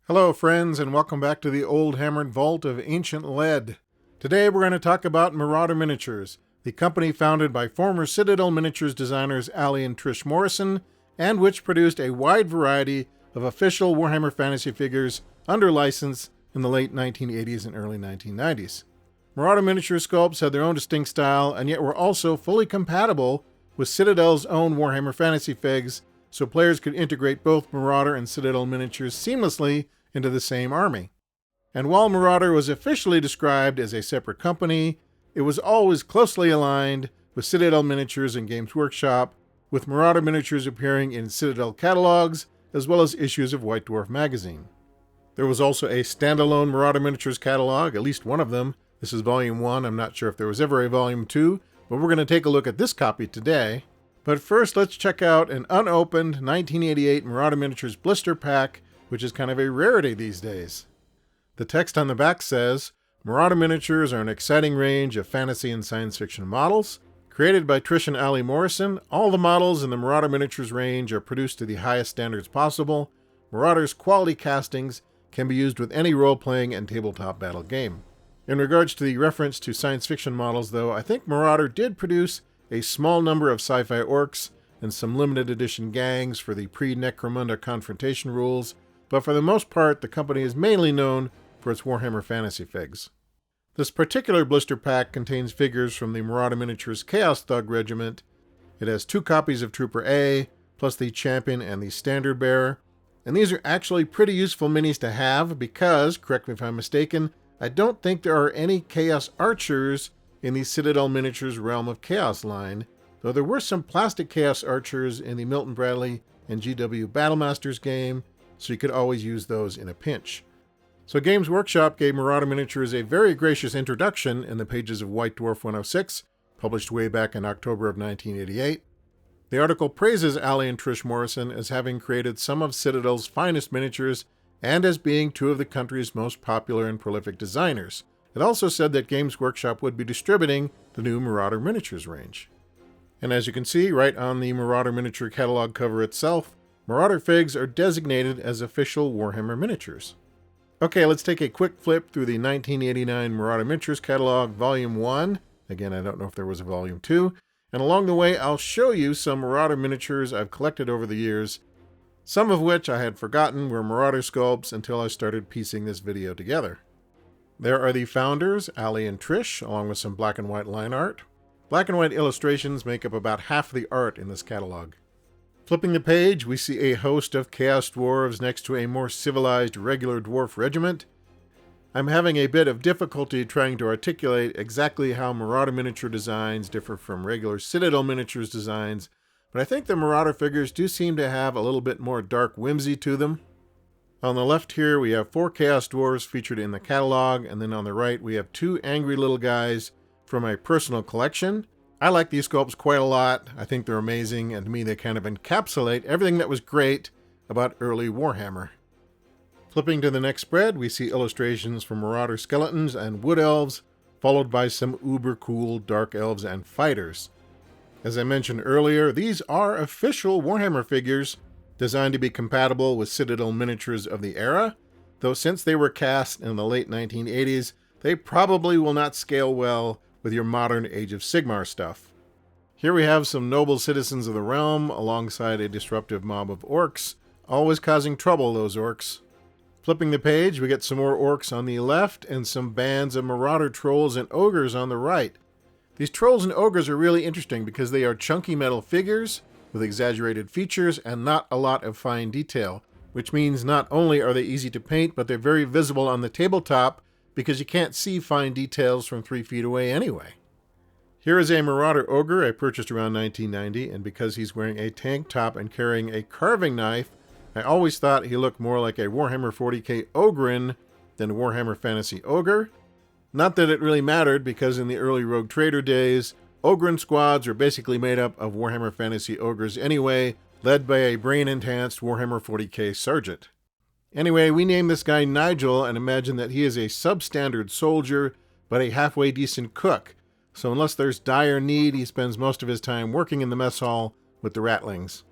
Hello friends, and welcome back to the Oldhammer Vault of Ancient Lead. Today we're going to talk about Marauder Miniatures, the company founded by former Citadel Miniatures designers Ali and Trish Morrison, and which produced a wide variety of official Warhammer Fantasy figures under license in the late 1980s and early 1990s. Marauder Miniature sculpts had their own distinct style, and yet were also fully compatible with Citadel's own Warhammer Fantasy figs, so players could integrate both Marauder and Citadel Miniatures seamlessly into the same army. And while Marauder was officially described as a separate company, it was always closely aligned with Citadel Miniatures and Games Workshop, with Marauder Miniatures appearing in Citadel catalogs as well as issues of White Dwarf magazine. There was also a standalone Marauder Miniatures catalog, at least one of them. This is Volume 1. I'm not sure if there was ever a Volume 2, but we're going to take a look at this copy today. But first, let's check out an unopened 1988 Marauder Miniatures blister pack, which is kind of a rarity these days. The text on the back says, Marauder Miniatures are an exciting range of fantasy and science fiction models. Created by Trish and Ali Morrison, all the models in the Marauder Miniatures range are produced to the highest standards possible. Marauder's quality castings can be used with any role-playing and tabletop battle game. In regards to the reference to science fiction models, though, I think Marauder did produce a small number of sci-fi orcs and some limited edition gangs for the pre-Necromunda confrontation rules, but for the most part, the company is mainly known for its Warhammer Fantasy figs. This particular blister pack contains figures from the Marauder Miniatures Chaos Thug Regiment. It has 2 copies of Trooper A, plus the Champion and the Standard Bearer. And these are actually pretty useful minis to have because, correct me if I'm mistaken, I don't think there are any Chaos Archers in the Citadel Miniatures Realm of Chaos line, though there were some plastic Chaos Archers in the Milton Bradley and GW Battlemasters game, so you could always use those in a pinch. So Games Workshop gave Marauder Miniatures a very gracious introduction in the pages of White Dwarf 106, published way back in October of 1988. The article praises Ali and Trish Morrison as having created some of Citadel's finest miniatures and as being 2 of the country's most popular and prolific designers. It also said that Games Workshop would be distributing the new Marauder Miniatures range. And as you can see, right on the Marauder Miniature catalog cover itself, Marauder figs are designated as official Warhammer Miniatures. Okay, let's take a quick flip through the 1989 Marauder Miniatures catalog, Volume 1. Again, I don't know if there was a Volume 2. And along the way, I'll show you some Marauder Miniatures I've collected over the years, some of which I had forgotten were Marauder sculpts until I started piecing this video together. There are the founders, Ali and Trish, along with some black and white line art. Black and white illustrations make up about half the art in this catalog. Flipping the page, we see a host of Chaos Dwarves next to a more civilized regular dwarf regiment. I'm having a bit of difficulty trying to articulate exactly how Marauder Miniature designs differ from regular Citadel Miniatures designs, but I think the Marauder figures do seem to have a little bit more dark whimsy to them. On the left here, we have 4 Chaos Dwarves featured in the catalog, and then on the right, we have 2 angry little guys from my personal collection. I like these sculpts quite a lot. I think they're amazing, and to me they kind of encapsulate everything that was great about early Warhammer. Flipping to the next spread, we see illustrations from Marauder skeletons and wood elves, followed by some uber cool dark elves and fighters. As I mentioned earlier, these are official Warhammer figures, designed to be compatible with Citadel Miniatures of the era, though since they were cast in the late 1980s, they probably will not scale well with your modern Age of Sigmar stuff. Here we have some noble citizens of the realm alongside a disruptive mob of orcs, always causing trouble, those orcs. Flipping the page, we get some more orcs on the left and some bands of Marauder trolls and ogres on the right. These trolls and ogres are really interesting because they are chunky metal figures with exaggerated features and not a lot of fine detail, which means not only are they easy to paint, but they're very visible on the tabletop because you can't see fine details from 3 feet away anyway. Here is a Marauder Ogre I purchased around 1990, and because he's wearing a tank top and carrying a carving knife, I always thought he looked more like a Warhammer 40k Ogryn than a Warhammer Fantasy Ogre. Not that it really mattered, because in the early Rogue Trader days, Ogryn squads are basically made up of Warhammer Fantasy Ogres anyway, led by a brain-enhanced Warhammer 40k Sergeant. Anyway, we name this guy Nigel and imagine that he is a substandard soldier, but a halfway decent cook. So unless there's dire need, he spends most of his time working in the mess hall with the ratlings.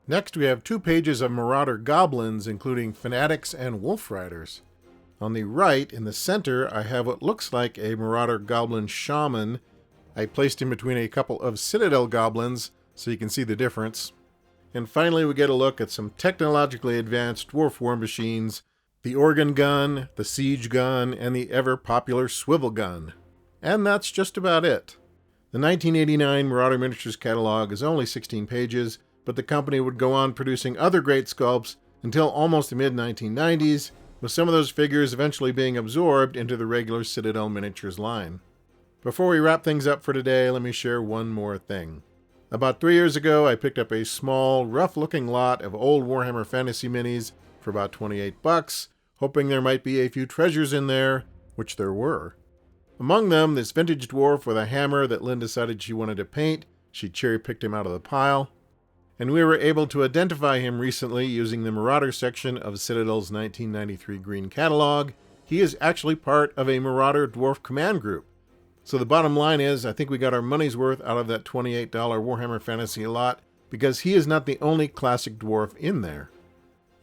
Next, we have 2 pages of Marauder goblins, including fanatics and wolf riders. On the right, in the center, I have what looks like a Marauder goblin shaman. I placed him between a couple of Citadel goblins, so you can see the difference. And finally, we get a look at some technologically advanced dwarf war machines, the organ gun, the siege gun, and the ever-popular swivel gun. And that's just about it. The 1989 Marauder Miniatures catalog is only 16 pages, but the company would go on producing other great sculpts until almost the mid-1990s, with some of those figures eventually being absorbed into the regular Citadel Miniatures line. Before we wrap things up for today, let me share one more thing. About 3 years ago, I picked up a small, rough-looking lot of old Warhammer Fantasy Minis for about $28, hoping there might be a few treasures in there, which there were. Among them, this vintage dwarf with a hammer that Lynn decided she wanted to paint. She cherry-picked him out of the pile. And we were able to identify him recently using the Marauder section of Citadel's 1993 Green Catalog. He is actually part of a Marauder Dwarf Command Group. So the bottom line is, I think we got our money's worth out of that $28 Warhammer Fantasy lot, because he is not the only classic dwarf in there.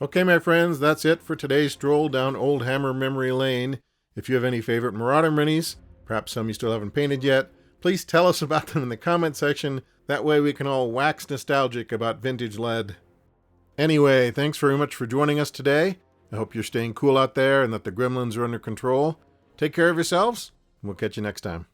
Okay, my friends, that's it for today's stroll down Oldhammer memory lane. If you have any favorite Marauder minis, perhaps some you still haven't painted yet, please tell us about them in the comment section. That way we can all wax nostalgic about vintage lead. Anyway, thanks very much for joining us today. I hope you're staying cool out there and that the gremlins are under control. Take care of yourselves, and we'll catch you next time.